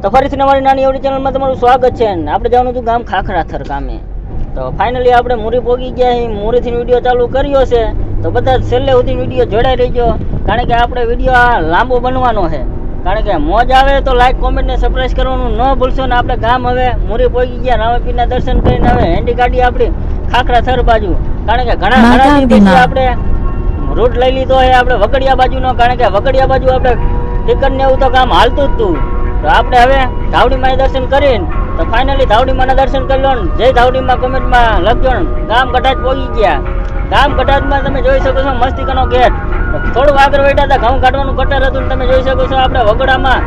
તો ફરીથી અમારી નાની એવડી ચેનલમાં તમારું સ્વાગત છે. આપણે જવાનું હતું ગામ ખાખરાથર ગામે. તો ફાઇનલી આપણે મૂરી પહોંચી ગયા છીએ. મૂરીથી વિડીયો ચાલુ કર્યો છે. તો બધા છેલ્લે સુધી વિડીયો જોડાઈ રહીજો, કારણ કે આપણે વિડીયો આ લાંબો બનવાનો છે. કારણ કે મોજ આવે તો લાઈક કોમેન્ટ ને સબસ્ક્રાઇબ કરવાનું ન ભૂલશો ને. આપણે ગામ હવે મૂરી પહોંચી ગયા. રામાપીરના દર્શન કરીને હવે હેન્ડી ગાડી આપણી ખાખરાથર બાજુ, કારણ કે ઘણા દિવસથી આપણે રૂટ લઈ લીધો છે આપણે વગડિયા બાજુનો, કારણ કે વગડિયા બાજુ આપણે ટિકટ ને એવું તો કામ હાલતું જ હતું. તો આપણે હવે ધાવડીમાં દર્શન કરીને તો ફાઇનલી ધાવડીમાંના દર્શન કરી લો ને. જય ધાવડીમાં કોમેન્ટમાં લખજો ને. ગામ ગઢાજ પહોંચી ગયા. ગામ ગઢાજમાં તમે જોઈ શકો છો મસ્તિકાનો ગેટ. થોડું આગળ બેઠા હતા, ઘઉં કાઢવાનું કટર હતું. તમે જોઈ શકો છો આપણે વગડામાં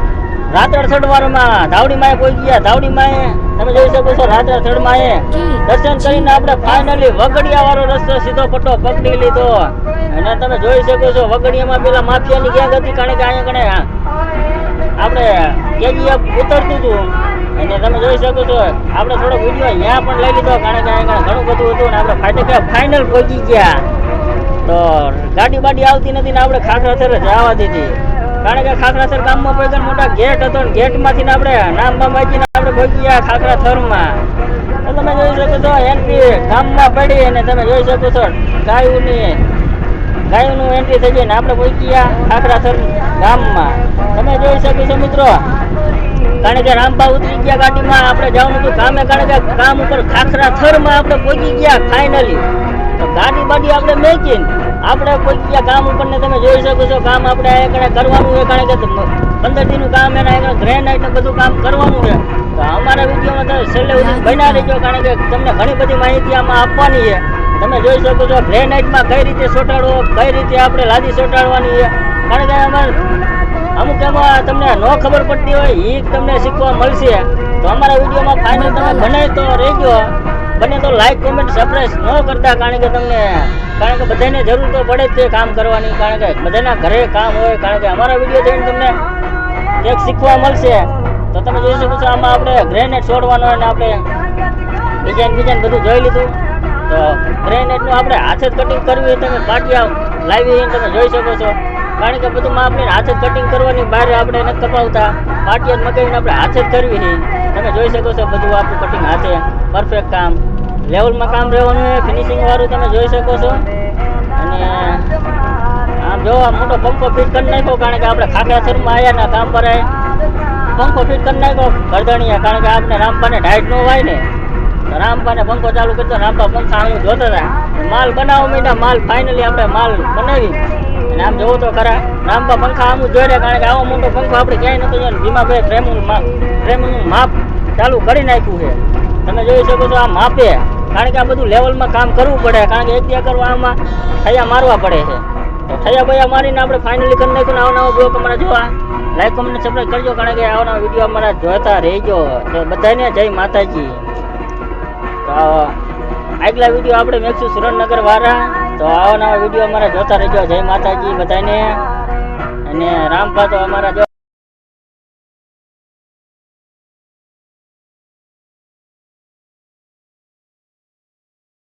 રાત્રે થડવારમાં ધાવડીમાં પહોંચી ગયા. ધાવડીમાં તમે જોઈ શકો છો રાત્રે થડમાં દર્શન કરીને આપણે ફાઇનલી વગડિયા વાળો રસ્તો સીધો પટ્ટો પકડી લીધો. અને તમે જોઈ શકો છો વગડિયામાં પેલા માફિયાની ગેંગ હતી, કારણ કે અહીંયા આપણે કેજીએફ ઉતરતું હતું. અને તમે જોઈ શકો છો આપણે થોડોક વિડીયો અહીંયા પણ લઈ લીધો, કારણ કે અહીંયા ઘણું બધું હતું. ને આપણે ફાઇનલ પહોંચી ગયા. તો ગાડી બાડી આવતી નથી ને આપણે ખાખરાથર જવા દીધી, કારણ કે ખાખરાથર ગામમાં કોઈ મોટા ગેટ હતો ને ગેટમાંથી આપણે નામ બામ વાંચીને આપણે પહોંચી ગયા ખાખરાથરમાં. તો તમે જોઈ શકો છો એન્ટ્રી ગામમાં પડી અને તમે જોઈ શકો છો ગાયોનું એન્ટ્રી થઈ ગઈ ને આપણે પહોંચી ગયા ખાખરાથર ગામમાં. તમે જોઈ શકો છો મિત્રો, કારણ કે રામબા ઉતરી ગયા ગાડીમાં. આપણે જવાનું હતું કામે, કારણ કે કામ ઉપર ખાખરાથરમાં આપણે પહોંચી ગયા ફાઇનલી. તો ગાડી બાડી આપણે મેકીને આપણે પહોંચી ગયા કામ ઉપર ને. તમે જોઈ શકો છો કામ આપણે અહીંયા કરવાનું છે, કારણ કે 15 દિનનું કામ એના ગ્રેનાઇટ ને બધું કામ કરવાનું છે. તો અમારા વિડીયોમાં તમે છેલ્લે સુધી બન્યા રહેજો, કારણ કે તમને ઘણી બધી માહિતી આમાં આપવાની છે. તમે જોઈ શકો છો ગ્રેનાઇટમાં કઈ રીતે ચોંટાડવો, કઈ રીતે આપણે લાદી ચોંટાડવાની છે, કારણ કે અમારે અમુક એમાં તમને ન ખબર પડતી હોય એ તમને શીખવા મળશે. તો અમારા વિડીયોમાં ફાઇનલ તમે બને તો રહેજો, બને તો લાઈક કોમેન્ટ સબસ્ક્રાઇબ ન કરતા, કારણ કે બધાને જરૂર તો પડે જ છે કામ કરવાની, કારણ કે બધાના ઘરે કામ હોય. કારણ કે અમારા વિડીયો જોઈને તમને એક શીખવા મળશે. તો તમે જોઈ શકો છો આમાં આપણે ગ્રેનેડ છોડવાનો હોય ને આપણે ડિઝાઇન બધું જોઈ લીધું. તો ગ્રેનેડનું આપણે હાથે જ કટિંગ કરવી હોય, તમે પાટિયા લાવી તમે જોઈ શકો છો, કારણ કે બધું આપણે હાથે જ કટિંગ કરવાની, બહાર આપણે એને કપાવતા પાટિયા મગાવીને આપણે હાથે જ કરવી છે. તમે જોઈ શકો છો બધું આપણું કટિંગ હાથે પરફેક્ટ કામ લેવલમાં કામ રહેવાનું હોય, ફિનિશિંગ વાળું તમે જોઈ શકો છો. અને આમ જો મોટો પંખો ફિટ કરી નાખ્યો, કારણ કે આપણે ખાખરાથરમાં આવ્યા ને કામ પર પંખો ફિટ કરી નાખ્યો ગરદણીયા, કારણ કે આપણે રામપાને ઢાઈટ ન હોય ને. તો રામપાને પંખો ચાલુ કરતો, રામપા પંખા આમ જોતા હતા. માલ બનાવવા માંડ્યા, માલ ફાઇનલી આપણે માલ બનાવી અને આમ જોવું તો ખરા રામપા પંખા આમ જોઈ રહ્યા, કારણ કે આવો મોટો પંખો આપણે ક્યાંય નતો જોયો. ભીમાભાઈ ફ્રેમનું માપ ચાલુ કરી નાખ્યું છે. તમે જોઈ શકો છો આ માપે, કારણ કે આ બધું લેવલમાં કામ કરવું પડે, કારણ કે એક કરવા આમાં ઠૈયા મારવા પડે છે. તો ઠૈયા બૈયા મારીને આપણે ફાઇનલી કરી નાખ્યું. આવા નવા બ્લોગ અમારા જોવા લાઈક કોમેન્ટ સબસ્ક્રાઇબ કરજો, કારણ કે આવા નવા વિડીયો અમારા જોતા રહેજો. તો બધાને જય માતાજી. તો આગલા વિડીયો આપણે મેકશું સુરેન્દ્રનગર વાળા. તો આવા નવા વિડીયો અમારા જોતા રહેજો. જય માતાજી બધાને. અને રામપા તો અમારા